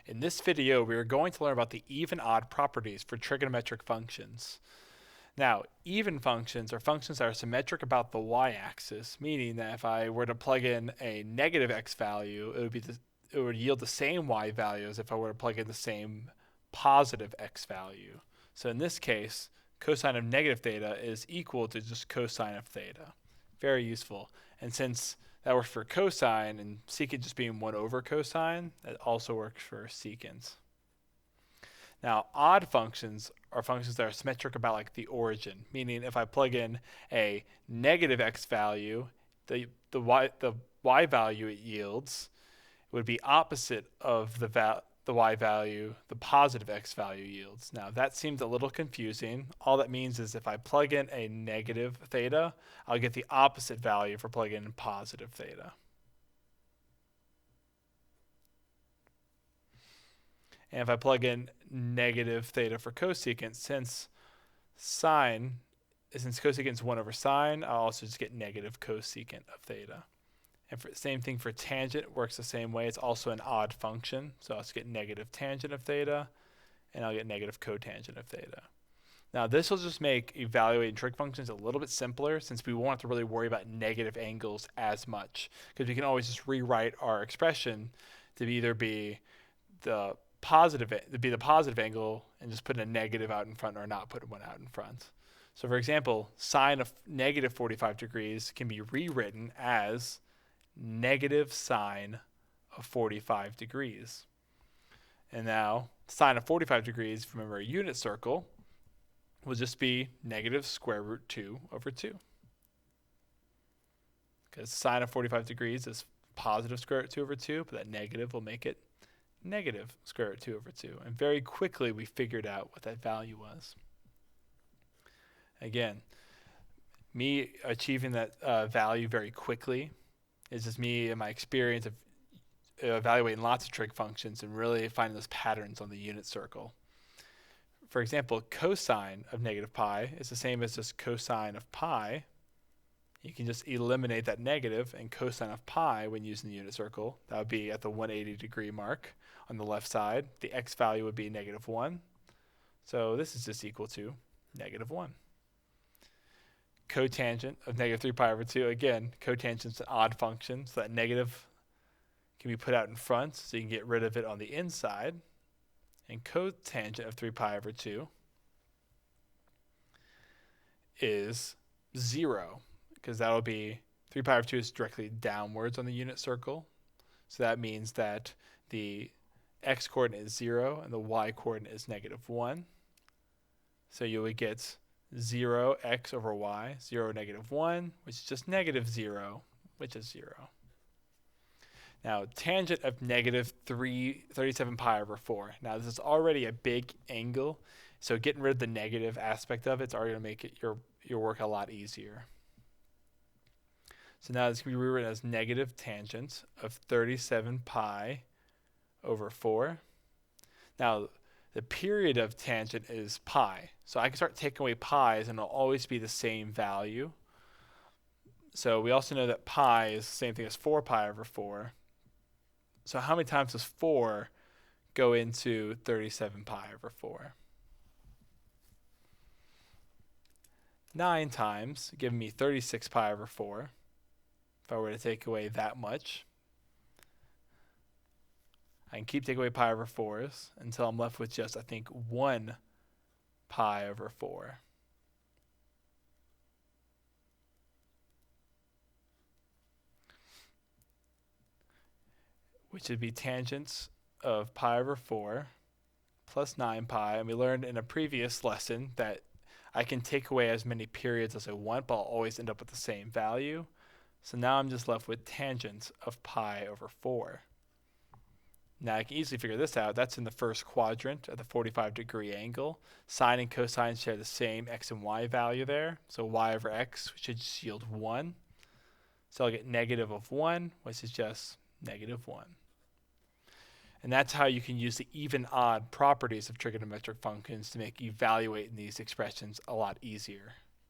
In this video, we are going to learn about the even-odd properties for trigonometric functions. Now, even functions are functions that are symmetric about the y-axis, meaning that if I were to plug in a negative x value, it would yield the same y value as if I were to plug in the same positive x value. So in this case, cosine of negative theta is equal to just cosine of theta. Very useful. And since that works for cosine and secant just being 1 over cosine, that also works for secant. Now, odd functions are functions that are symmetric about like the origin, meaning if I plug in a negative x value, the y value it yields would be opposite of the y value the positive x value yields. Now, that seems a little confusing. All that means is if I plug in a negative theta, I'll get the opposite value for plugging in positive theta. And if I plug in negative theta for cosecant, since cosecant is 1 over sine, I'll also just get negative cosecant of theta. And same thing for tangent, works the same way. It's also an odd function, so I'll just get negative tangent of theta, and I'll get negative cotangent of theta. Now this will just make evaluating trig functions a little bit simpler, since we won't have to really worry about negative angles as much, because we can always just rewrite our expression to either be the positive angle and just put a negative out in front or not put one out in front. So for example, sine of negative 45 degrees can be rewritten as negative sine of 45 degrees. And now sine of 45 degrees, remember a unit circle, will just be negative square root 2 over 2. Because sine of 45 degrees is positive square root 2 over 2, but that negative will make it negative square root 2 over 2. And very quickly we figured out what that value was. Again, me achieving that value very quickly is just me and my experience of evaluating lots of trig functions and really finding those patterns on the unit circle. For example, cosine of negative pi is the same as just cosine of pi. You can just eliminate that negative, and cosine of pi, when using the unit circle, that would be at the 180 degree mark on the left side. The x value would be negative 1. So this is just equal to negative 1. Cotangent of negative 3 pi over 2. Again, cotangent is an odd function, so that negative can be put out in front, so you can get rid of it on the inside. And cotangent of 3 pi over 2 is 0, because that will be 3 pi over 2 is directly downwards on the unit circle. So that means that the x coordinate is 0 and the y coordinate is negative 1. So you would get 0 x over y, 0 negative 1, which is just negative 0, which is 0. Now, tangent of negative 37 pi over 4. Now, this is already a big angle, so getting rid of the negative aspect of it's already going to make it your work a lot easier. So now this can be rewritten as negative tangent of 37 pi over 4. Now, the period of tangent is pi. So I can start taking away pi's and it'll always be the same value. So we also know that pi is the same thing as 4 pi over 4. So how many times does 4 go into 37 pi over 4? 9 times, giving me 36 pi over 4. If I were to take away that much, I can keep taking away pi over 4s until I'm left with just, I think, 1 pi over 4. Which would be tangents of pi over 4 plus 9 pi. And we learned in a previous lesson that I can take away as many periods as I want, but I'll always end up with the same value. So now I'm just left with tangent of pi over 4. Now I can easily figure this out. That's in the first quadrant of the 45 degree angle. Sine and cosine share the same x and y value there. So y over x should just yield 1. So I'll get negative of 1, which is just negative 1. And that's how you can use the even-odd properties of trigonometric functions to make evaluating these expressions a lot easier.